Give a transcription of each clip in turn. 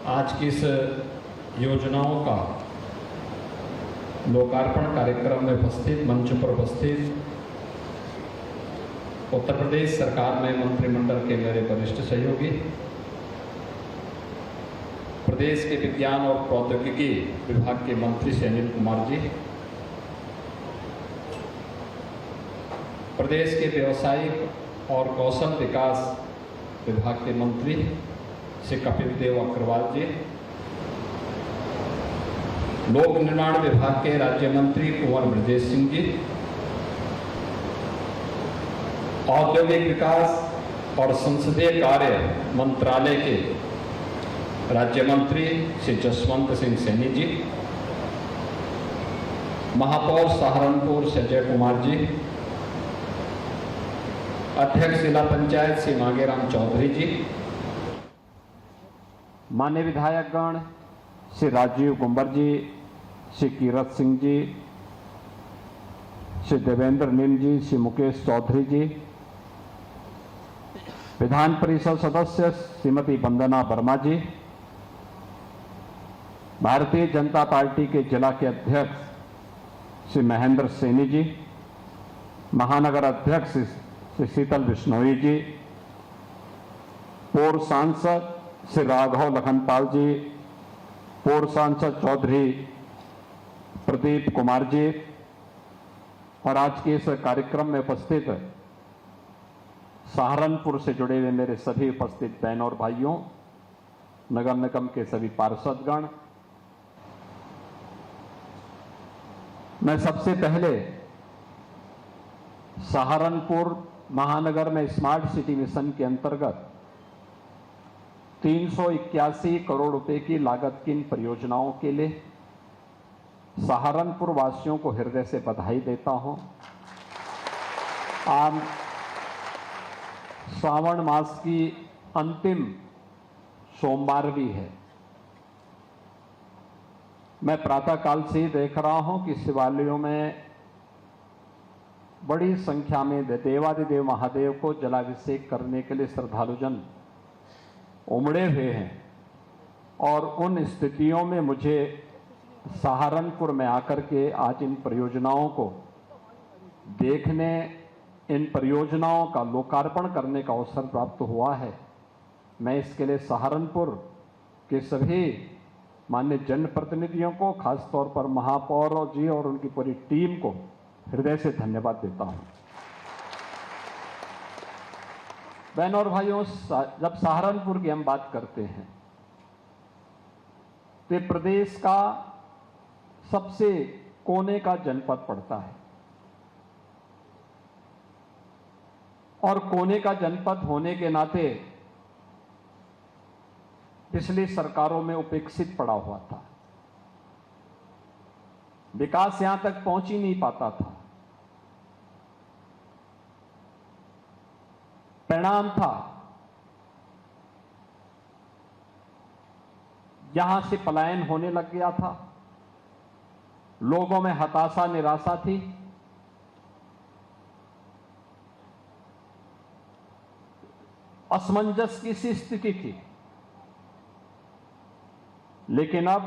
आज की इस योजनाओं का लोकार्पण कार्यक्रम में उपस्थित, मंच पर उपस्थित उत्तर प्रदेश सरकार में मंत्रिमंडल के मेरे वरिष्ठ सहयोगी, प्रदेश के विज्ञान और प्रौद्योगिकी विभाग के मंत्री श्री अनिल कुमार जी, प्रदेश के व्यवसायिक और कौशल विकास विभाग के मंत्री श्री कपिल देव अग्रवाल जी, लोक निर्माण विभाग के राज्य मंत्री कुंवर ब्रजेश सिंह जी, औद्योगिक विकास और संसदीय कार्य मंत्रालय के राज्य मंत्री श्री जसवंत सिंह सैनी जी, महापौर सहारनपुर श्री अजय कुमार जी, अध्यक्ष जिला पंचायत श्री मांगेराम चौधरी जी, मान्य विधायकगण श्री राजीव कुंवर जी, श्री कीरत सिंह जी, श्री देवेंद्र नीम जी, श्री मुकेश चौधरी जी, विधान परिषद सदस्य श्रीमती वंदना वर्मा जी, भारतीय जनता पार्टी के जिला के अध्यक्ष श्री महेंद्र सैनी जी, महानगर अध्यक्ष श्री शीतल बिश्नोई जी, पूर्व सांसद श्री राघव लखनपाल जी, पूर्व सांसद चौधरी प्रदीप कुमार जी और आज के इस कार्यक्रम में उपस्थित सहारनपुर से जुड़े हुए मेरे सभी उपस्थित बहनों और भाइयों, नगर निगम के सभी पार्षदगण, मैं सबसे पहले सहारनपुर महानगर में स्मार्ट सिटी मिशन के अंतर्गत 381 करोड़ रुपए की लागत की इन परियोजनाओं के लिए सहारनपुर वासियों को हृदय से बधाई देता हूं। आज श्रावण मास की अंतिम सोमवार भी है। मैं प्रातःकाल से ही देख रहा हूं कि शिवालयों में बड़ी संख्या में देवादिदेव महादेव को जलाभिषेक करने के लिए श्रद्धालुजन उमड़े हुए हैं और उन स्थितियों में मुझे सहारनपुर में आकर के आज इन परियोजनाओं को देखने, इन परियोजनाओं का लोकार्पण करने का अवसर प्राप्त हुआ है। मैं इसके लिए सहारनपुर के सभी माननीय जनप्रतिनिधियों को, खासतौर पर महापौर जी और उनकी पूरी टीम को हृदय से धन्यवाद देता हूं। बहनों और भाइयों, जब सहारनपुर की हम बात करते हैं तो प्रदेश का सबसे कोने का जनपद पड़ता है और कोने का जनपद होने के नाते पिछली सरकारों में उपेक्षित पड़ा हुआ था। विकास यहां तक पहुंच ही नहीं पाता था। परिणाम था यहां से पलायन होने लग गया था, लोगों में हताशा, निराशा थी, असमंजस की सी स्थिति थी। लेकिन अब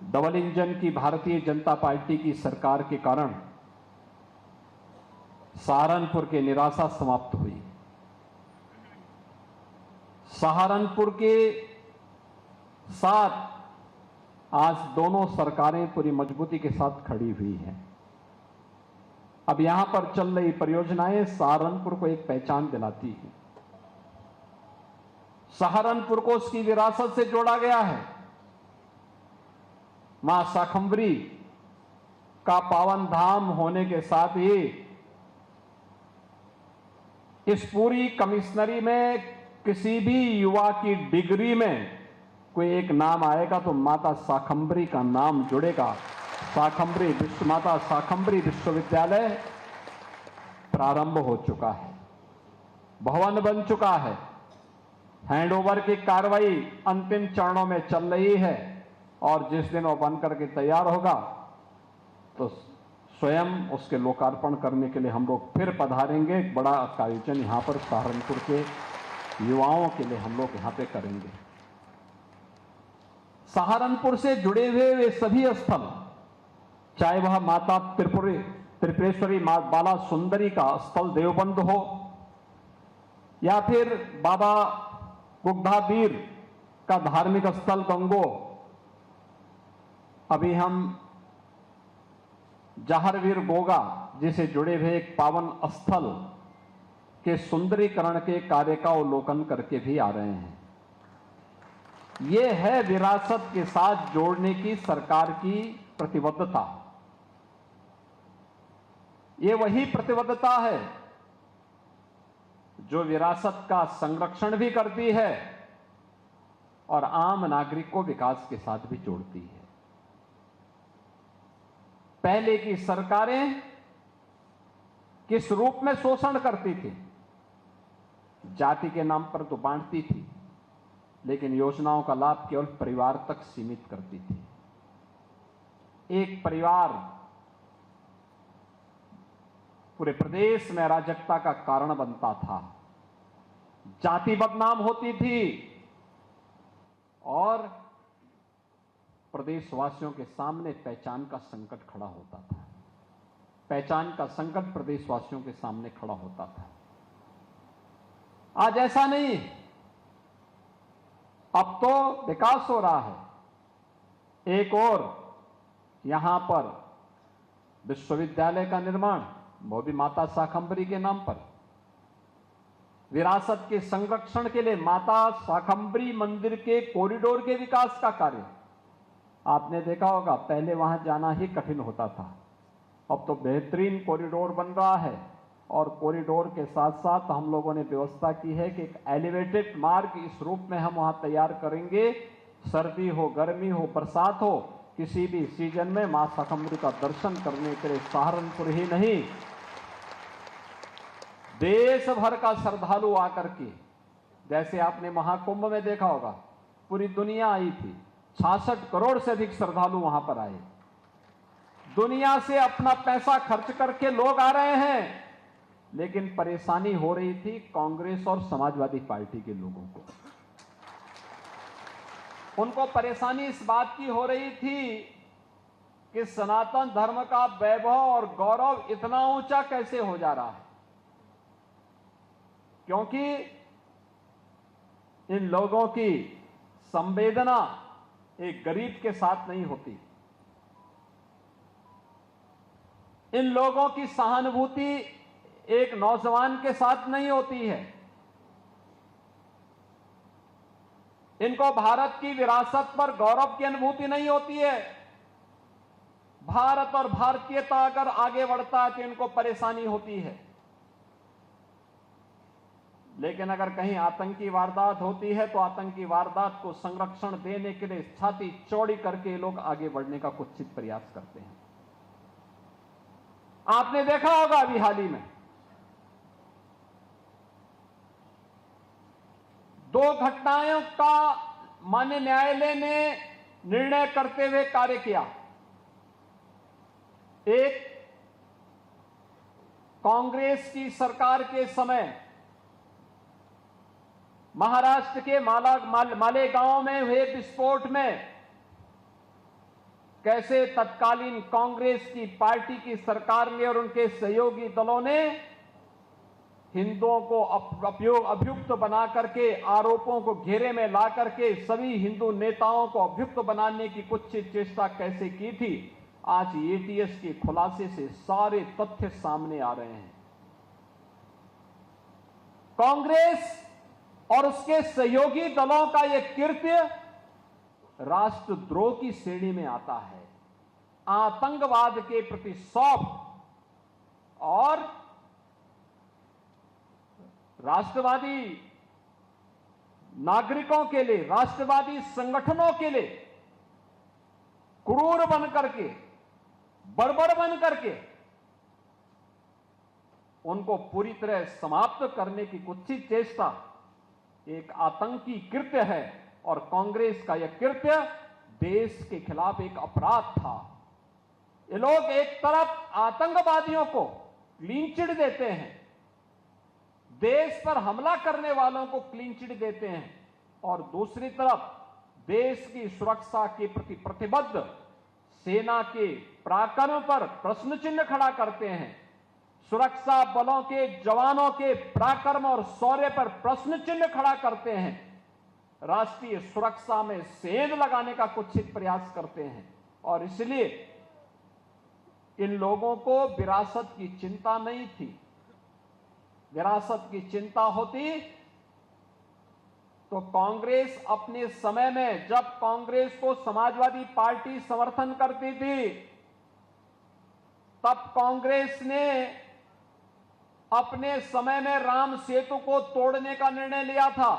डबल इंजन की भारतीय जनता पार्टी की सरकार के कारण सहारनपुर की निराशा समाप्त हुई। सहारनपुर के साथ आज दोनों सरकारें पूरी मजबूती के साथ खड़ी हुई हैं। अब यहां पर चल रही परियोजनाएं सहारनपुर को एक पहचान दिलाती हैं। सहारनपुर को उसकी विरासत से जोड़ा गया है। मां शाकंभरी का पावन धाम होने के साथ ही इस पूरी कमिश्नरी में किसी भी युवा की डिग्री में कोई एक नाम आएगा तो माता शाकंभरी का नाम जुड़ेगा। माता शाकंभरी विश्वविद्यालय प्रारंभ हो चुका है, भवन बन चुका है, हैंडओवर की कार्रवाई अंतिम चरणों में चल रही है और जिस दिन वो बनकर के तैयार होगा तो स्वयं उसके लोकार्पण करने के लिए हम लोग फिर पधारेंगे। एक बड़ा आयोजन यहाँ पर सहारनपुर के युवाओं के लिए हम लोग यहाँ पे करेंगे। सहारनपुर से जुड़े हुए वे सभी स्थल, चाहे वह माता त्रिपुरेश्वरी बाला सुंदरी का स्थल देवबंद हो या फिर बाबा गुग्धाबीर का धार्मिक स्थल गंगो, अभी हम जहरवीर गोगा जिसे जुड़े हुए एक पावन स्थल के सुंदरीकरण के कार्य का अवलोकन करके भी आ रहे हैं। यह है विरासत के साथ जोड़ने की सरकार की प्रतिबद्धता। ये वही प्रतिबद्धता है जो विरासत का संरक्षण भी करती है और आम नागरिक को विकास के साथ भी जोड़ती है। पहले की सरकारें किस रूप में शोषण करती थी? जाति के नाम पर तो बांटती थी, लेकिन योजनाओं का लाभ केवल परिवार तक सीमित करती थी। एक परिवार पूरे प्रदेश में अराजकता का कारण बनता था, जाति बदनाम होती थी और प्रदेशवासियों के सामने पहचान का संकट खड़ा होता था। पहचान का संकट प्रदेशवासियों के सामने खड़ा होता था। आज ऐसा नहीं, अब तो विकास हो रहा है। एक और यहां पर विश्वविद्यालय का निर्माण, वो भी माता शाकंभरी के नाम पर। विरासत के संरक्षण के लिए माता शाकंभरी मंदिर के कॉरिडोर के विकास का कार्य आपने देखा होगा, पहले वहां जाना ही कठिन होता था। अब तो बेहतरीन कॉरिडोर बन रहा है और कॉरिडोर के साथ साथ हम लोगों ने व्यवस्था की है कि एक एलिवेटेड मार्ग इस रूप में हम वहां तैयार करेंगे, सर्दी हो, गर्मी हो, बरसात हो, किसी भी सीजन में मां शाकंभरी का दर्शन करने के लिए सहारनपुर ही नहीं, देश भर का श्रद्धालु आकर के, जैसे आपने महाकुंभ में देखा होगा, पूरी दुनिया आई थी, 66 करोड़ से अधिक श्रद्धालु वहां पर आए। दुनिया से अपना पैसा खर्च करके लोग आ रहे हैं, लेकिन परेशानी हो रही थी कांग्रेस और समाजवादी पार्टी के लोगों को। उनको परेशानी इस बात की हो रही थी कि सनातन धर्म का वैभव और गौरव इतना ऊंचा कैसे हो जा रहा है, क्योंकि इन लोगों की संवेदना एक गरीब के साथ नहीं होती। इन लोगों की सहानुभूति एक नौजवान के साथ नहीं होती है। इनको भारत की विरासत पर गौरव की अनुभूति नहीं होती है। भारत और भारतीयता अगर आगे बढ़ता है तो इनको परेशानी होती है, लेकिन अगर कहीं आतंकी वारदात होती है तो आतंकी वारदात को संरक्षण देने के लिए छाती चौड़ी करके लोग आगे बढ़ने का कुत्सित प्रयास करते हैं। आपने देखा होगा अभी हाल ही में 2 घटनाओं का माननीय न्यायालय ने निर्णय करते हुए कार्य किया। एक, कांग्रेस की सरकार के समय महाराष्ट्र के मालेगांव में हुए विस्फोट में कैसे तत्कालीन कांग्रेस की पार्टी की सरकार ने और उनके सहयोगी दलों ने हिंदुओं को अभियुक्त बना करके, आरोपों को घेरे में ला करके सभी हिंदू नेताओं को अभियुक्त बनाने की कुत्सित चेष्टा कैसे की थी, आज एटीएस के खुलासे से सारे तथ्य सामने आ रहे हैं। कांग्रेस और उसके सहयोगी दलों का यह कृत्य राष्ट्रद्रोह की श्रेणी में आता है। आतंकवाद के प्रति सौंप और राष्ट्रवादी नागरिकों के लिए, राष्ट्रवादी संगठनों के लिए क्रूर बन करके, बर्बर बन करके उनको पूरी तरह समाप्त करने की कुत्सित चेष्टा एक आतंकी कृत्य है और कांग्रेस का यह कृत्य देश के खिलाफ एक अपराध था। ये लोग एक तरफ आतंकवादियों को क्लीन चिट देते हैं, देश पर हमला करने वालों को क्लीन चिट देते हैं, और दूसरी तरफ देश की सुरक्षा के प्रति प्रतिबद्ध सेना के पराक्रम पर प्रश्न चिन्ह खड़ा करते हैं, सुरक्षा बलों के जवानों के पराक्रम और शौर्य पर प्रश्न चिन्ह खड़ा करते हैं, राष्ट्रीय सुरक्षा में सेंध लगाने का कुत्सित प्रयास करते हैं। और इसलिए इन लोगों को विरासत की चिंता नहीं थी। विरासत की चिंता होती तो कांग्रेस अपने समय में, जब कांग्रेस को समाजवादी पार्टी समर्थन करती थी, तब कांग्रेस ने अपने समय में राम सेतु को तोड़ने का निर्णय लिया था।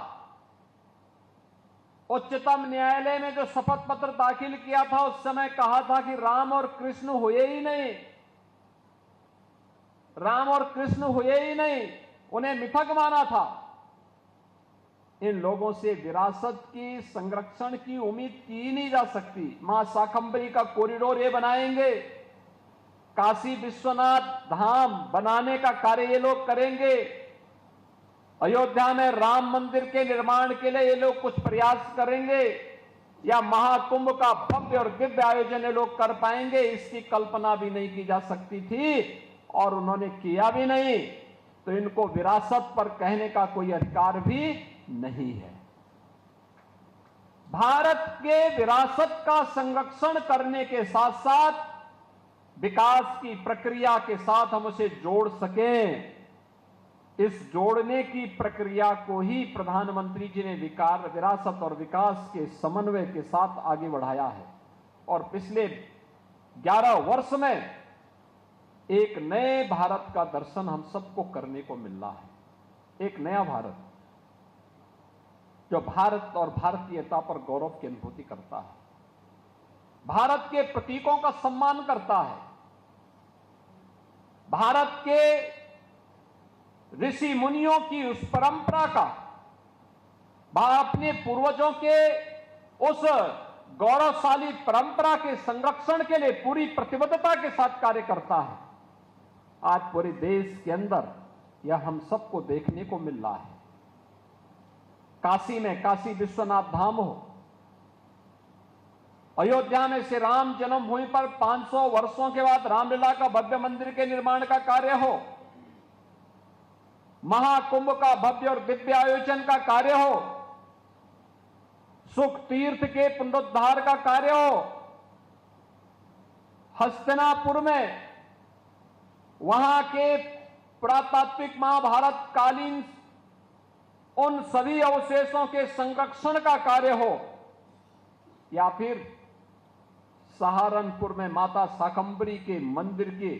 उच्चतम न्यायालय में जो शपथ पत्र दाखिल किया था, उस समय कहा था कि राम और कृष्ण हुए ही नहीं, राम और कृष्ण हुए ही नहीं, उन्हें मिथक माना था। इन लोगों से विरासत की संरक्षण की उम्मीद की ही नहीं जा सकती। मां शाकंभरी का कॉरिडोर ये बनाएंगे, काशी विश्वनाथ धाम बनाने का कार्य ये लोग करेंगे, अयोध्या में राम मंदिर के निर्माण के लिए ये लोग कुछ प्रयास करेंगे, या महाकुंभ का भव्य और दिव्य आयोजन ये लोग कर पाएंगे, इसकी कल्पना भी नहीं की जा सकती थी और उन्होंने किया भी नहीं। तो इनको विरासत पर कहने का कोई अधिकार भी नहीं है। भारत के विरासत का संरक्षण करने के साथ साथ विकास की प्रक्रिया के साथ हम उसे जोड़ सकें, इस जोड़ने की प्रक्रिया को ही प्रधानमंत्री जी ने विरासत और विकास के समन्वय के साथ आगे बढ़ाया है। और पिछले 11 वर्ष में एक नए भारत का दर्शन हम सबको करने को मिल रहा है। एक नया भारत जो भारत और भारतीयता पर गौरव की अनुभूति करता है, भारत के प्रतीकों का सम्मान करता है, भारत के ऋषि मुनियों की उस परंपरा का, अपने पूर्वजों के उस गौरवशाली परंपरा के संरक्षण के लिए पूरी प्रतिबद्धता के साथ कार्य करता है। आज पूरे देश के अंदर यह हम सबको देखने को मिल रहा है। काशी में काशी विश्वनाथ धाम हो, अयोध्या में श्री राम जन्मभूमि पर 500 वर्षों के बाद रामलीला का भव्य मंदिर के निर्माण का कार्य हो, महाकुंभ का भव्य और दिव्य आयोजन का कार्य हो, सुख तीर्थ के पुनरुद्धार का कार्य हो, हस्तिनापुर में वहां के पुरातात्विक महाभारत कालीन उन सभी अवशेषों के संरक्षण का कार्य हो, या फिर सहारनपुर में माता शाकंभरी के मंदिर के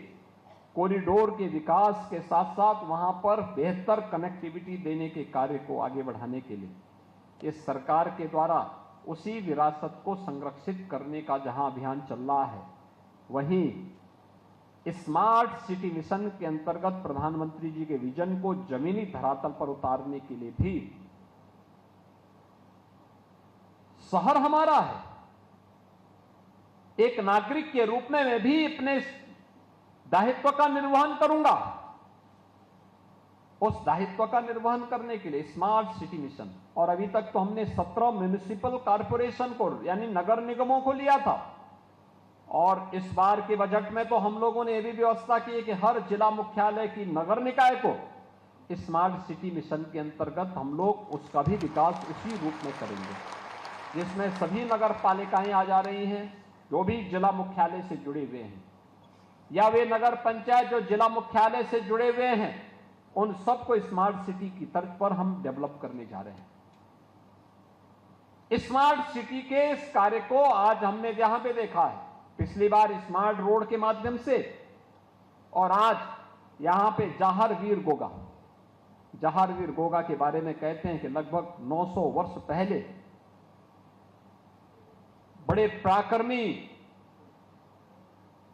कॉरिडोर के विकास के साथ साथ वहां पर बेहतर कनेक्टिविटी देने के कार्य को आगे बढ़ाने के लिए इस सरकार के द्वारा उसी विरासत को संरक्षित करने का जहां अभियान चल रहा है, वहीं स्मार्ट सिटी मिशन के अंतर्गत प्रधानमंत्री जी के विजन को जमीनी धरातल पर उतारने के लिए भी शहर हमारा है। एक नागरिक के रूप में मैं भी अपने दायित्व का निर्वहन करूंगा। उस दायित्व का निर्वहन करने के लिए स्मार्ट सिटी मिशन, और अभी तक तो हमने 17 म्युनिसिपल कॉर्पोरेशन को यानी नगर निगमों को लिया था, और इस बार के बजट में तो हम लोगों ने यह भी व्यवस्था की है कि हर जिला मुख्यालय की नगर निकाय को स्मार्ट सिटी मिशन के अंतर्गत हम लोग उसका भी विकास उसी रूप में करेंगे, जिसमें सभी नगर पालिकाएं आ जा रही हैं जो भी जिला मुख्यालय से जुड़े हुए हैं, या वे नगर पंचायत जो जिला मुख्यालय से जुड़े हुए हैं, उन सबको स्मार्ट सिटी की तर्ज पर हम डेवलप करने जा रहे हैं। स्मार्ट सिटी के इस कार्य को आज हमने यहां पे देखा है, पिछली बार स्मार्ट रोड के माध्यम से, और आज यहां पे जहारवीर गोगा के बारे में कहते हैं कि लगभग 900 वर्ष पहले बड़े पराक्रमी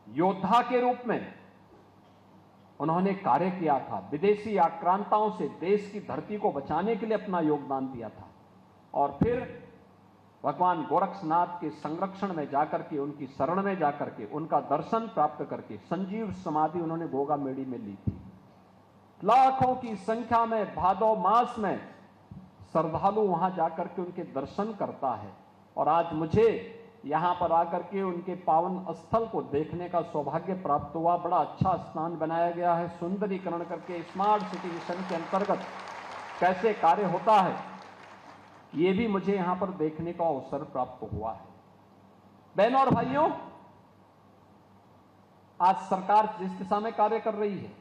योद्धा के रूप में उन्होंने कार्य किया था, विदेशी आक्रांताओं से देश की धरती को बचाने के लिए अपना योगदान दिया था, और फिर भगवान गोरक्षनाथ के संरक्षण में जाकर के, उनकी शरण में जाकर के, उनका दर्शन प्राप्त करके संजीव समाधि उन्होंने गोगामेड़ी में ली थी। लाखों की संख्या में भादो मास में श्रद्धालु वहां जाकर के उनके दर्शन करता है, और आज मुझे यहाँ पर आकर के उनके पावन स्थल को देखने का सौभाग्य प्राप्त हुआ। बड़ा अच्छा स्थान बनाया गया है, सुंदरीकरण करके स्मार्ट सिटी मिशन के अंतर्गत कैसे कार्य होता है, ये भी मुझे यहाँ पर देखने का अवसर प्राप्त हुआ है। बहनों और भाइयों, आज सरकार जिस दिशा में कार्य कर रही है,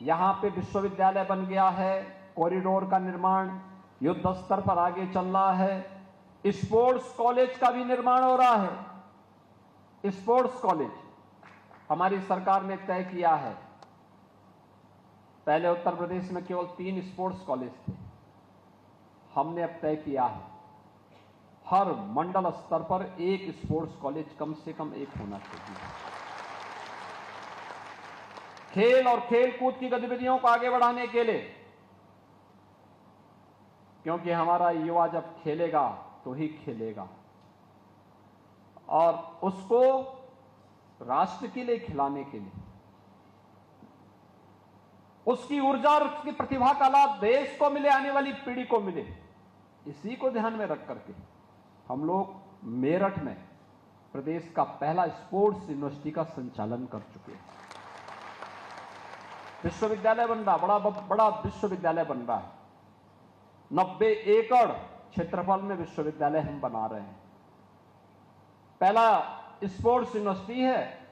यहाँ पे विश्वविद्यालय बन गया है, कॉरिडोर का निर्माण युद्ध स्तर पर आगे चल रहा है, स्पोर्ट्स कॉलेज का भी निर्माण हो रहा है। स्पोर्ट्स कॉलेज हमारी सरकार ने तय किया है। पहले उत्तर प्रदेश में केवल 3 स्पोर्ट्स कॉलेज थे, हमने अब तय किया है हर मंडल स्तर पर एक स्पोर्ट्स कॉलेज कम से कम एक होना चाहिए। खेल और खेल कूद की गतिविधियों को आगे बढ़ाने के लिए, क्योंकि हमारा युवा जब खेलेगा तो ही खेलेगा और उसको राष्ट्र के लिए खिलाने के लिए उसकी ऊर्जा और उसकी प्रतिभा का लाभ देश को मिले, आने वाली पीढ़ी को मिले, इसी को ध्यान में रख करके हम लोग मेरठ में प्रदेश का पहला स्पोर्ट्स यूनिवर्सिटी का संचालन कर चुके हैं। विश्वविद्यालय बन रहा, बड़ा विश्वविद्यालय बन रहा है। 90 एकड़ क्षेत्रफल में विश्वविद्यालय हम बना रहे हैं। पहला स्पोर्ट्स यूनिवर्सिटी है।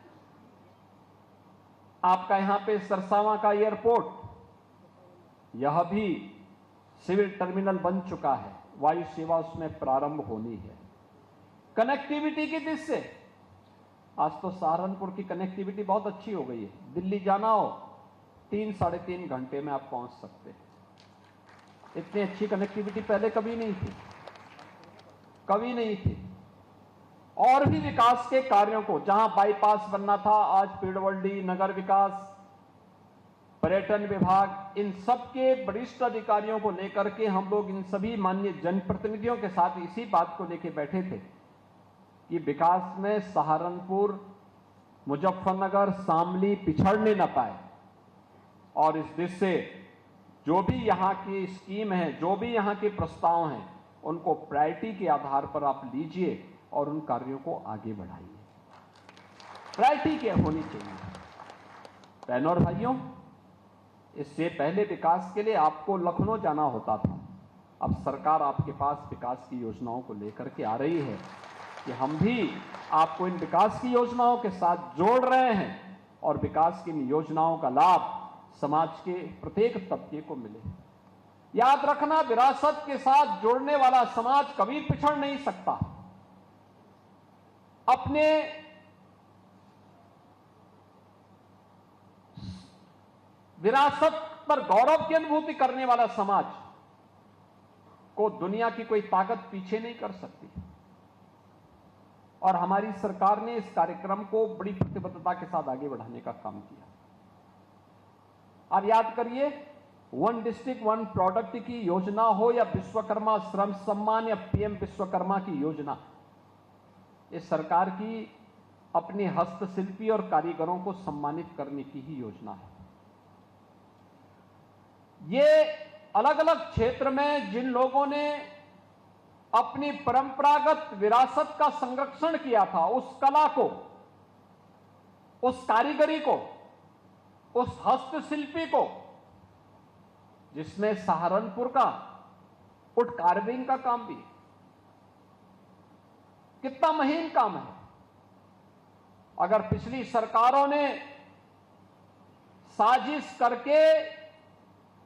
आपका यहां पे सरसावां का एयरपोर्ट, यह भी सिविल टर्मिनल बन चुका है, वायु सेवा उसमें प्रारंभ होनी है। कनेक्टिविटी की दृष्टि से आज तो सहारनपुर की कनेक्टिविटी बहुत अच्छी हो गई है। दिल्ली जाना हो 3-3.5 घंटे में आप पहुंच सकते हैं। इतनी अच्छी कनेक्टिविटी पहले कभी नहीं थी, कभी नहीं थी। और भी विकास के कार्यों को, जहां बाईपास बनना था, आज पीडब्ल्यूडी, नगर विकास, पर्यटन विभाग, इन सब के वरिष्ठ अधिकारियों को लेकर के हम लोग इन सभी माननीय जनप्रतिनिधियों के साथ इसी बात को लेकर बैठे थे कि विकास में सहारनपुर, मुजफ्फरनगर, शामली पिछड़ने न पाए। और इस दृष्टि से जो भी यहाँ की स्कीम है, जो भी यहाँ के प्रस्ताव हैं, उनको प्रायोरिटी के आधार पर आप लीजिए और उन कार्यों को आगे बढ़ाइए। प्रायोरिटी क्या होनी चाहिए? बहनों और भाइयों, इससे पहले विकास के लिए आपको लखनऊ जाना होता था। अब सरकार आपके पास विकास की योजनाओं को लेकर के आ रही है कि हम भी आपको इन विकास की योजनाओं के साथ जोड़ रहे हैं और विकास की इन योजनाओं का लाभ समाज के प्रत्येक तबके को मिले। याद रखना, विरासत के साथ जुड़ने वाला समाज कभी पिछड़ नहीं सकता। अपने विरासत पर गौरव की अनुभूति करने वाला समाज को दुनिया की कोई ताकत पीछे नहीं कर सकती। और हमारी सरकार ने इस कार्यक्रम को बड़ी प्रतिबद्धता के साथ आगे बढ़ाने का काम किया। और याद करिए, 1 डिस्ट्रिक्ट 1 प्रोडक्ट की योजना हो या विश्वकर्मा श्रम सम्मान या पीएम विश्वकर्मा की योजना, इस सरकार की अपने हस्तशिल्पी और कारीगरों को सम्मानित करने की ही योजना है। ये अलग अलग क्षेत्र में जिन लोगों ने अपनी परंपरागत विरासत का संरक्षण किया था, उस कला को, उस कारीगरी को, उस हस्तशिल्पी को, जिसमें सहारनपुर का वुड कार्विंग का काम भी, कितना महीन काम है। अगर पिछली सरकारों ने साजिश करके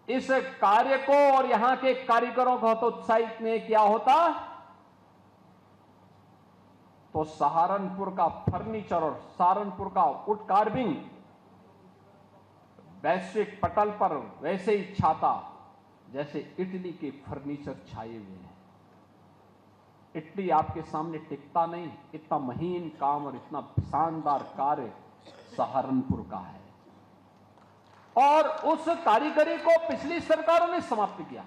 इस कार्य को और यहां के कारीगरों को हतोत्साहित नहीं किया होता, तो सहारनपुर का फर्नीचर और सहारनपुर का वुड कार्विंग वैश्विक पटल पर वैसे ही छाता जैसे इटली के फर्नीचर छाए हुए हैं। इटली आपके सामने टिकता नहीं, इतना महीन काम और इतना शानदार कार्य सहारनपुर का है। और उस कारीगरी को पिछली सरकारों ने समाप्त किया।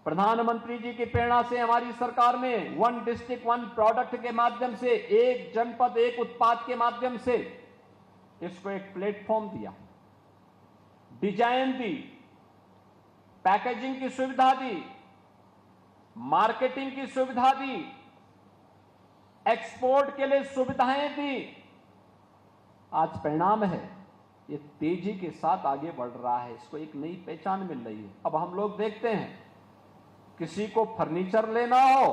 प्रधानमंत्री जी की प्रेरणा से हमारी सरकार ने 1 डिस्ट्रिक्ट 1 प्रोडक्ट के माध्यम से, एक जनपद एक उत्पाद के माध्यम से इसको एक प्लेटफॉर्म दिया, डिजाइन दी, पैकेजिंग की सुविधा दी, मार्केटिंग की सुविधा दी एक्सपोर्ट के लिए सुविधाएं दी। आज परिणाम है ये तेजी के साथ आगे बढ़ रहा है, इसको एक नई पहचान मिल रही है। अब हम लोग देखते हैं किसी को फर्नीचर लेना हो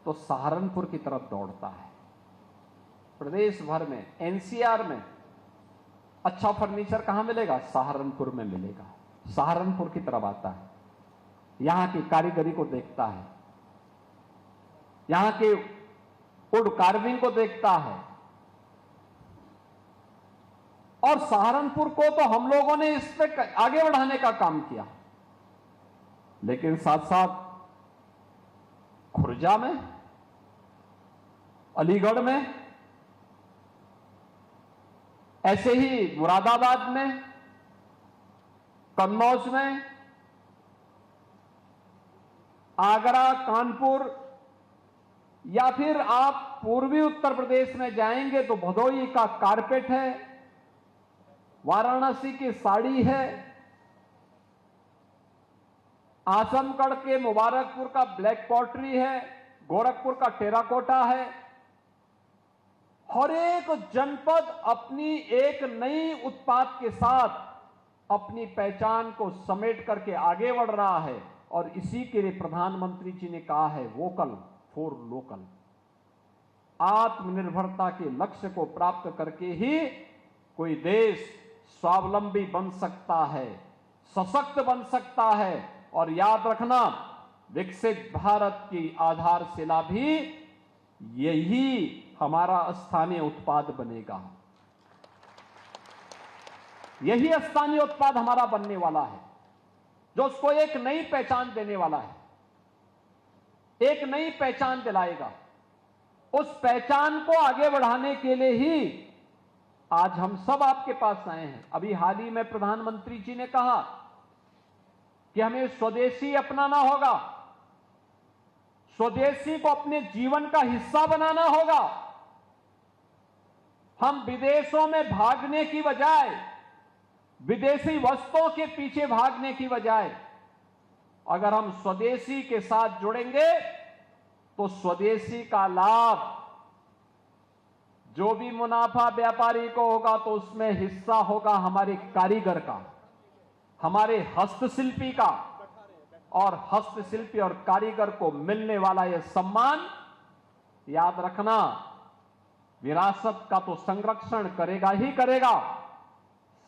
तो सहारनपुर की तरफ दौड़ता है। प्रदेश भर में, एनसीआर में अच्छा फर्नीचर कहां मिलेगा? सहारनपुर में मिलेगा। सहारनपुर की तरफ आता है, यहां की कारीगरी को देखता है, यहां के वुड कार्विंग को देखता है। और सहारनपुर को तो हम लोगों ने इस पे आगे बढ़ाने का काम किया, लेकिन साथ साथ खुर्जा में, अलीगढ़ में, ऐसे ही मुरादाबाद में, कन्नौज में, आगरा, कानपुर, या फिर आप पूर्वी उत्तर प्रदेश में जाएंगे तो भदोही का कारपेट है, वाराणसी की साड़ी है, आजमगढ़ के मुबारकपुर का ब्लैक पॉटरी है, गोरखपुर का टेराकोटा है। हर एक जनपद अपनी एक नई उत्पाद के साथ अपनी पहचान को समेट करके आगे बढ़ रहा है। और इसी के लिए प्रधानमंत्री जी ने कहा है वोकल फॉर लोकल। आत्मनिर्भरता के लक्ष्य को प्राप्त करके ही कोई देश स्वावलंबी बन सकता है, सशक्त बन सकता है। और याद रखना, विकसित भारत की आधारशिला भी यही हमारा स्थानीय उत्पाद बनेगा। यही स्थानीय उत्पाद हमारा बनने वाला है, जो उसको एक नई पहचान देने वाला है, एक नई पहचान दिलाएगा। उस पहचान को आगे बढ़ाने के लिए ही आज हम सब आपके पास आए हैं। अभी हाल ही में प्रधानमंत्री जी ने कहा कि हमें स्वदेशी अपनाना होगा, स्वदेशी को अपने जीवन का हिस्सा बनाना होगा। हम विदेशों में भागने की बजाय, विदेशी वस्तुओं के पीछे भागने की बजाय, अगर हम स्वदेशी के साथ जुड़ेंगे तो स्वदेशी का लाभ, जो भी मुनाफा व्यापारी को होगा तो उसमें हिस्सा होगा हमारे कारीगर का, हमारे हस्तशिल्पी का। और हस्तशिल्पी और कारीगर को मिलने वाला यह सम्मान, याद रखना, विरासत का तो संरक्षण करेगा ही करेगा,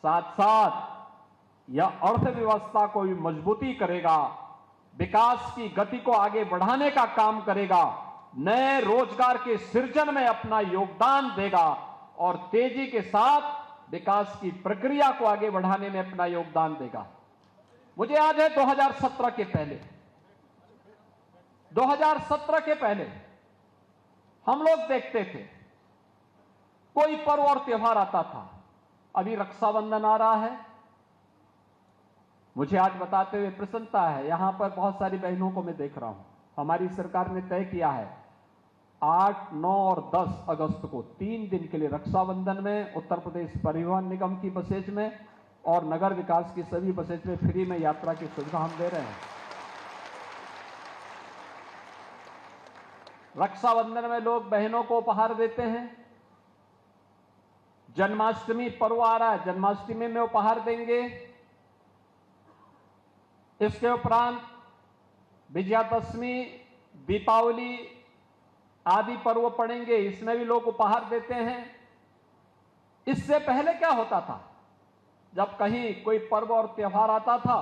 साथ साथ यह अर्थव्यवस्था को भी मजबूती करेगा, विकास की गति को आगे बढ़ाने का काम करेगा, नए रोजगार के सृजन में अपना योगदान देगा और तेजी के साथ विकास की प्रक्रिया को आगे बढ़ाने में अपना योगदान देगा। मुझे याद है 2017 के पहले, 2017 के पहले हम लोग देखते थे कोई पर्व और त्योहार आता था। अभी रक्षाबंधन आ रहा है, मुझे आज बताते हुए प्रसन्नता है, यहां पर बहुत सारी बहनों को मैं देख रहा हूं। हमारी सरकार ने तय किया है 8, 9 और 10 अगस्त को 3 दिन के लिए रक्षाबंधन में उत्तर प्रदेश परिवहन निगम की बसेज में और नगर विकास की सभी बसेज में फ्री में यात्रा की सुविधा हम दे रहे हैं। रक्षाबंधन में लोग बहनों को उपहार देते हैं। जन्माष्टमी पर्व आ रहा है, जन्माष्टमी में उपहार देंगे। इसके उपरांत विजयादशमी, दीपावली आदि पर्व पड़ेंगे, इसमें भी लोग उपहार देते हैं। इससे पहले क्या होता था, जब कहीं कोई पर्व और त्योहार आता था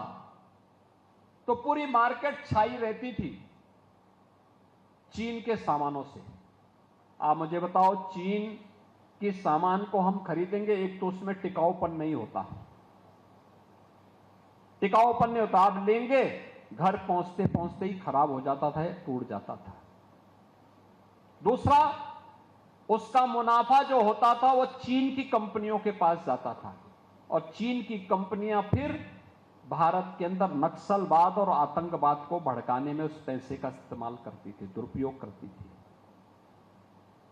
तो पूरी मार्केट छाई रहती थी चीन के सामानों से। आप मुझे बताओ, चीन के सामान को हम खरीदेंगे, एक तो उसमें टिकाऊपन नहीं होता, टिकाऊपन नहीं होता। आप लेंगे, घर पहुंचते पहुंचते ही खराब हो जाता था, टूट जाता था। दूसरा, उसका मुनाफा जो होता था वो चीन की कंपनियों के पास जाता था और चीन की कंपनियां फिर भारत के अंदर नक्सलवाद और आतंकवाद को भड़काने में उस पैसे का इस्तेमाल करती थी, दुरुपयोग करती थी।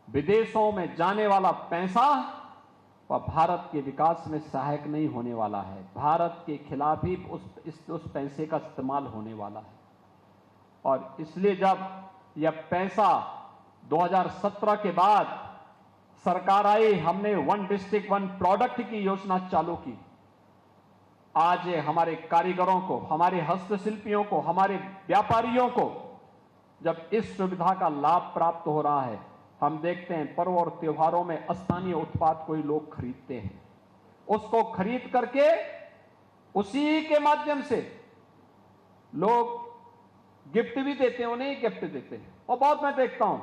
विदेशों में जाने वाला पैसा वह भारत के विकास में सहायक नहीं होने वाला है, भारत के खिलाफ ही उस पैसे का इस्तेमाल होने वाला है। और इसलिए जब यह पैसा 2017 के बाद सरकार आई, हमने वन डिस्ट्रिक्ट वन प्रोडक्ट की योजना चालू की। आज हमारे कारीगरों को, हमारे हस्तशिल्पियों को, हमारे व्यापारियों को जब इस सुविधा का लाभ प्राप्त हो रहा है, हम देखते हैं पर्व और त्योहारों में स्थानीय उत्पाद कोई लोग खरीदते हैं, उसको खरीद करके उसी के माध्यम से लोग गिफ्ट भी देते हैं, उन्हें गिफ्ट देते हैं। और बहुत मैं देखता हूं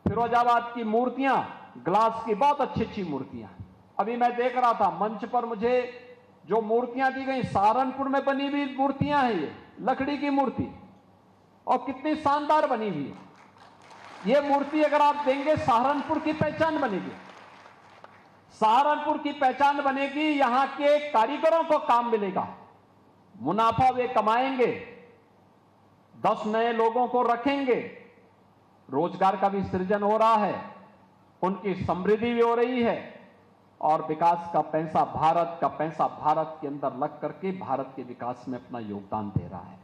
फिरोजाबाद की मूर्तियां, ग्लास की बहुत अच्छी अच्छी मूर्तियां। अभी मैं देख रहा था मंच पर, मुझे जो मूर्तियां दी गई सहारनपुर में बनी हुई मूर्तियां हैं, ये लकड़ी की मूर्ति, और कितनी शानदार बनी हुई है। ये मूर्ति अगर आप देंगे, सहारनपुर की पहचान बनेगी, सहारनपुर की पहचान बनेगी। यहां के कारीगरों को काम मिलेगा, मुनाफा वे कमाएंगे, 10 नए लोगों को रखेंगे, रोजगार का भी सृजन हो रहा है, उनकी समृद्धि भी हो रही है, और विकास का पैसा, भारत का पैसा भारत के अंदर लग करके भारत के विकास में अपना योगदान दे रहा है।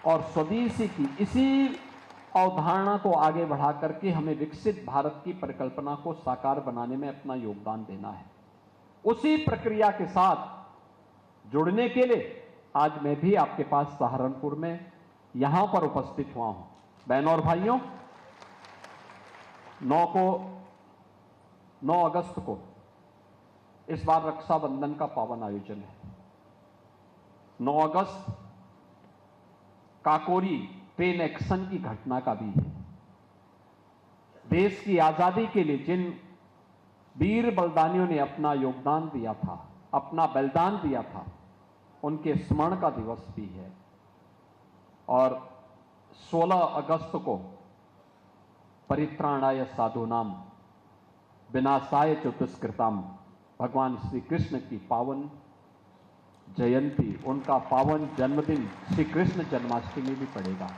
और स्वदेशी की इसी अवधारणा को आगे बढ़ा करके हमें विकसित भारत की परिकल्पना को साकार बनाने में अपना योगदान देना है। उसी प्रक्रिया के साथ जुड़ने के लिए आज मैं भी आपके पास सहारनपुर में यहां पर उपस्थित हुआ हूं। बहनों और भाइयों, 9 अगस्त को इस बार रक्षाबंधन का पावन आयोजन है। 9 अगस्त काकोरी ट्रेन एक्शन की घटना का भी है। देश की आजादी के लिए जिन वीर बलिदानियों ने अपना योगदान दिया था, अपना बलिदान दिया था, उनके स्मरण का दिवस भी है। और 16 अगस्त को परित्राणाय साधूनाम विनाशाय च दुष्कृताम, भगवान श्री कृष्ण की पावन जयंती, उनका पावन जन्मदिन श्री कृष्ण जन्माष्टमी भी पड़ेगा।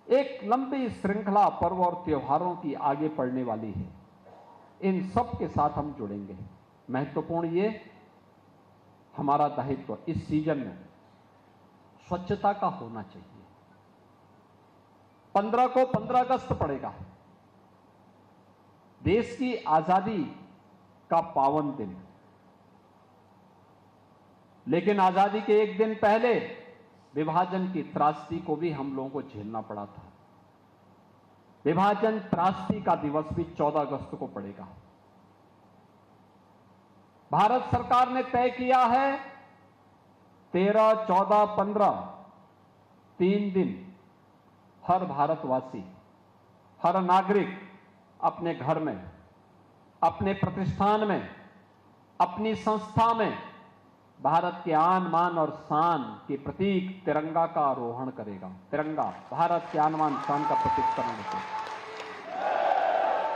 एक लंबी श्रृंखला पर्व और त्योहारों की आगे पड़ने वाली है। इन सब के साथ हम जुड़ेंगे। महत्वपूर्ण ये हमारा दायित्व इस सीजन में स्वच्छता का होना चाहिए। 15 को 15 अगस्त पड़ेगा, देश की आजादी का पावन दिन। लेकिन आजादी के एक दिन पहले विभाजन की त्रासदी को भी हम लोगों को झेलना पड़ा था। विभाजन त्रासदी का दिवस भी 14 अगस्त को पड़ेगा। भारत सरकार ने तय किया है 13, 14, 15 3 दिन हर भारतवासी, हर नागरिक अपने घर में, अपने प्रतिष्ठान में, अपनी संस्था में भारत के आन मान और शान के प्रतीक तिरंगा का आरोहण करेगा। तिरंगा भारत के आन मान शान का प्रतीक करने से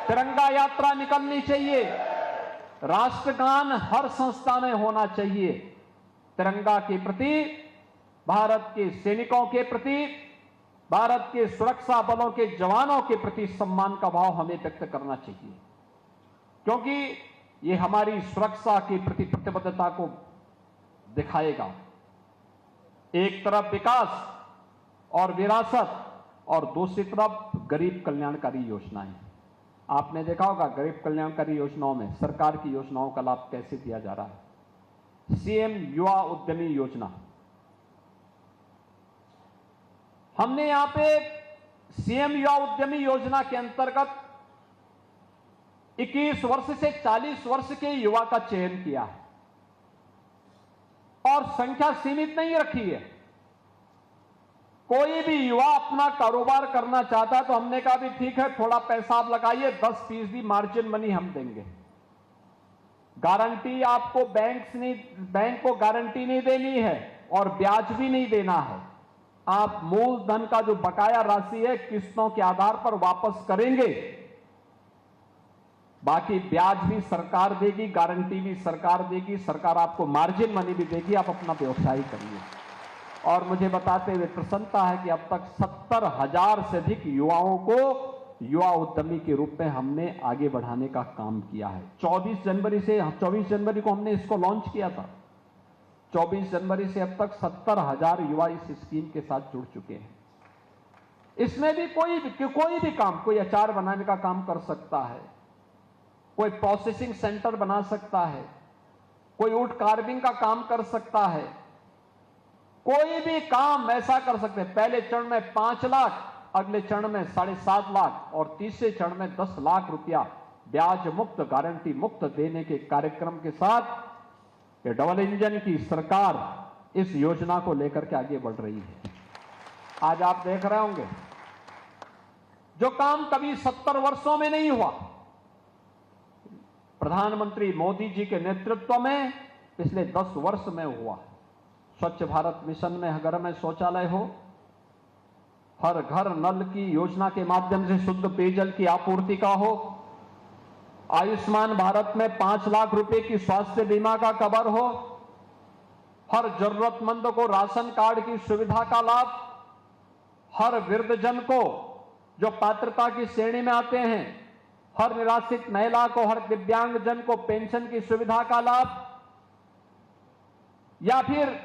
तिरंगा यात्रा निकलनी चाहिए। राष्ट्रगान हर संस्था में होना चाहिए। तिरंगा के प्रति, भारत के सैनिकों के प्रति, भारत के सुरक्षा बलों के जवानों के प्रति सम्मान का भाव हमें व्यक्त करना चाहिए, क्योंकि ये हमारी सुरक्षा के प्रति प्रतिबद्धता को दिखाएगा। एक तरफ विकास और विरासत, और दूसरी तरफ गरीब कल्याणकारी योजनाएं। आपने देखा होगा गरीब कल्याणकारी योजनाओं में सरकार की योजनाओं का लाभ कैसे दिया जा रहा है। सीएम युवा उद्यमी योजना, हमने यहां पे सीएम युवा उद्यमी योजना के अंतर्गत 21 वर्ष से 40 वर्ष के युवा का चयन किया है, और संख्या सीमित नहीं रखी है। कोई भी युवा अपना कारोबार करना चाहता है तो हमने कहा भी ठीक है, थोड़ा पैसा आप लगाइए, 10% मार्जिन मनी हम देंगे। गारंटी आपको बैंक को गारंटी नहीं देनी है, और ब्याज भी नहीं देना है। आप मूलधन का जो बकाया राशि है किस्तों के आधार पर वापस करेंगे, बाकी ब्याज भी सरकार देगी, गारंटी भी सरकार देगी, सरकार आपको मार्जिन मनी भी देगी, आप अपना व्यवसाय करिए। और मुझे बताते हुए प्रसन्नता है कि अब तक 70,000 से अधिक युवाओं को युवा उद्यमी के रूप में हमने आगे बढ़ाने का काम किया है। 24 जनवरी को हमने इसको लॉन्च किया था। 24 जनवरी से अब तक 70,000 युवा इस स्कीम के साथ जुड़ चुके हैं। इसमें भी कोई भी काम, कोई अचार बनाने का काम कर सकता है, कोई प्रोसेसिंग सेंटर बना सकता है, कोई वुड कार्विंग का काम कर सकता है, कोई भी काम ऐसा कर सकते हैं। पहले चरण में 5 लाख, अगले चरण में 7.5 लाख और तीसरे चरण में 10 लाख रुपया ब्याज मुक्त, गारंटी मुक्त देने के कार्यक्रम के साथ ये डबल इंजन की सरकार इस योजना को लेकर के आगे बढ़ रही है। आज आप देख रहे होंगे जो काम कभी 70 वर्षों में नहीं हुआ, प्रधानमंत्री मोदी जी के नेतृत्व में पिछले 10 वर्ष में हुआ। स्वच्छ भारत मिशन में घर में शौचालय हो, हर घर नल की योजना के माध्यम से शुद्ध पेयजल की आपूर्ति का हो, आयुष्मान भारत में 5 लाख रुपए की स्वास्थ्य बीमा का कवर हो, हर जरूरतमंद को राशन कार्ड की सुविधा का लाभ, हर वृद्धजन को जो पात्रता की श्रेणी में आते हैं, हर निराश्रित महिला को, हर दिव्यांगजन को पेंशन की सुविधा का लाभ, या फिर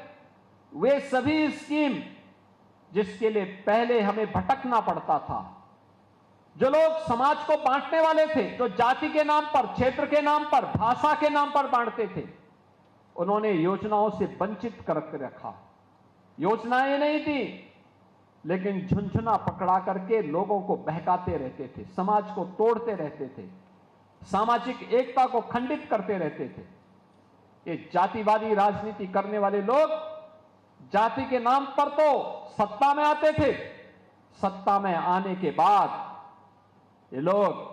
वे सभी स्कीम जिसके लिए पहले हमें भटकना पड़ता था, जो लोग समाज को बांटने वाले थे, जो जाति के नाम पर, क्षेत्र के नाम पर, भाषा के नाम पर बांटते थे, उन्होंने योजनाओं से वंचित करके रखा। योजनाएं नहीं दी, लेकिन झुनझुना पकड़ा करके लोगों को बहकाते रहते थे, समाज को तोड़ते रहते थे, सामाजिक एकता को खंडित करते रहते थे। ये जातिवादी राजनीति करने वाले लोग जाति के नाम पर तो सत्ता में आते थे, सत्ता में आने के बाद ये लोग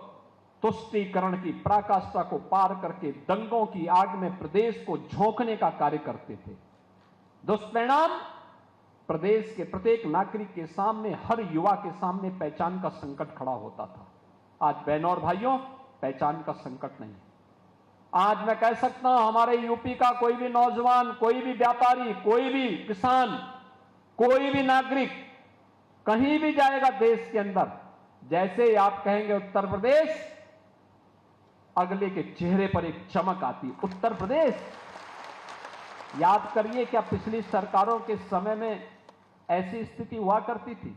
तुष्टीकरण की पराकाष्ठा को पार करके दंगों की आग में प्रदेश को झोंकने का कार्य करते थे। दुष्परिणाम प्रदेश के प्रत्येक नागरिक के सामने, हर युवा के सामने पहचान का संकट खड़ा होता था। आज बहनों और भाइयों, पहचान का संकट नहीं। आज मैं कह सकता हूं, हमारे यूपी का कोई भी नौजवान, कोई भी व्यापारी, कोई भी किसान, कोई भी नागरिक कहीं भी जाएगा देश के अंदर, जैसे ही आप कहेंगे उत्तर प्रदेश, अगले के चेहरे पर एक चमक आती। उत्तर प्रदेश, याद करिए क्या पिछली सरकारों के समय में ऐसी स्थिति हुआ करती थी?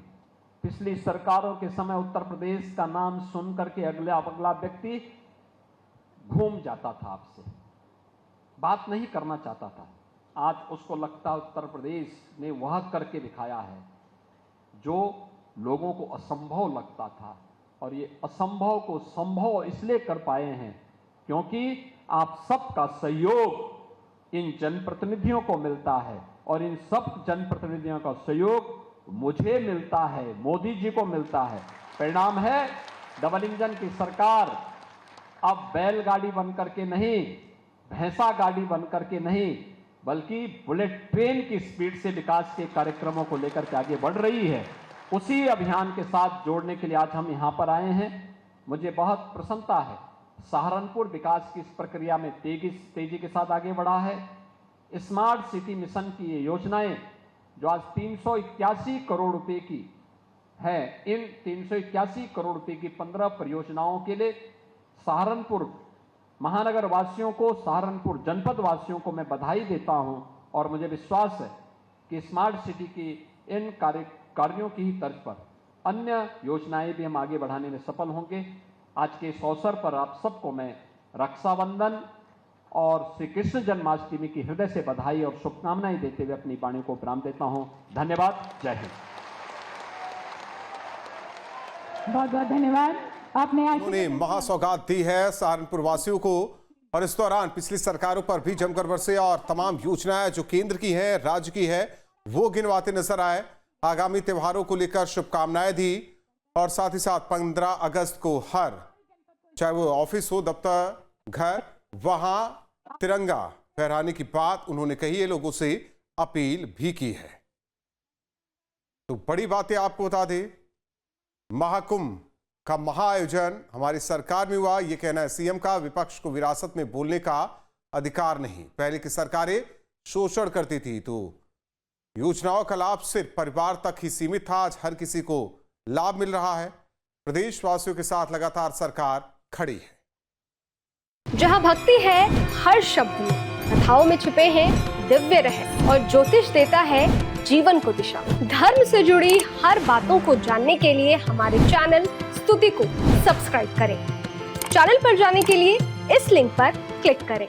पिछली सरकारों के समय उत्तर प्रदेश का नाम सुन करके अगला व्यक्ति घूम जाता था, आपसे बात नहीं करना चाहता था। आज उसको लगता है उत्तर प्रदेश ने वह करके दिखाया है जो लोगों को असंभव लगता था, और ये असंभव को संभव इसलिए कर पाए हैं क्योंकि आप सबका सहयोग इन जनप्रतिनिधियों को मिलता है, और इन सब जनप्रतिनिधियों का सहयोग मुझे मिलता है, मोदी जी को मिलता है। परिणाम है डबल इंजन की सरकार अब बैलगाड़ी बनकर के नहीं, भैंसा गाड़ी बनकर के नहीं, बल्कि बुलेट ट्रेन की स्पीड से विकास के कार्यक्रमों को लेकर के आगे बढ़ रही है। उसी अभियान के साथ जोड़ने के लिए आज हम यहां पर आए हैं। मुझे बहुत प्रसन्नता है, सहारनपुर विकास की इस प्रक्रिया में तेजी के साथ आगे बढ़ा है। स्मार्ट सिटी मिशन की ये योजनाएं जो आज 381 करोड़ रुपए की है, इन 381 करोड़ रुपए की 15 परियोजनाओं के लिए सहारनपुर महानगर वासियों को, सहारनपुर जनपद वासियों को मैं बधाई देता हूं, और मुझे विश्वास है कि स्मार्ट सिटी की इन कार्यों की ही तर्ज पर अन्य योजनाएं भी हम आगे बढ़ाने में सफल होंगे। आज के इस अवसर पर आप सबको मैं रक्षाबंधन और श्री कृष्ण जन्माष्टमी की हृदय से बधाई और शुभकामनाएं देते हुए अपनी वाणी को विराम देता हूं। धन्यवाद। जय हिंद। बहुत बहुत धन्यवाद। आपने आज उन्होंने महासौगात दी है सहारनपुर वासियों को, और इस दौरान पिछली सरकारों पर भी जमकर बरसे और तमाम योजनाएं जो केंद्र की हैं, राज्य की है, वो गिनवाते नजर आए। आगामी त्योहारों को लेकर शुभकामनाएं दी, और साथ ही साथ 15 अगस्त को हर, चाहे वो ऑफिस हो, दफ्तर, घर, वहां तिरंगा फहराने की बात उन्होंने कही है, लोगों से अपील भी की है। तो बड़ी बातें आपको बता दें, महाकुंभ का महाआयोजन हमारी सरकार में हुआ, यह कहना है सीएम का। विपक्ष को विरासत में बोलने का अधिकार नहीं। पहले की सरकारें शोषण करती थी, तो योजनाओं का लाभ सिर्फ परिवार तक ही सीमित था। आज हर किसी को लाभ मिल रहा है। प्रदेशवासियों के साथ लगातार सरकार खड़ी है। जहां भक्ति है हर शब्द में, कथाओं में छुपे हैं दिव्य रहस्य, और ज्योतिष देता है जीवन को दिशा। धर्म से जुड़ी हर बातों को जानने के लिए हमारे चैनल स्तुति को सब्सक्राइब करें। चैनल पर जाने के लिए इस लिंक पर क्लिक करें।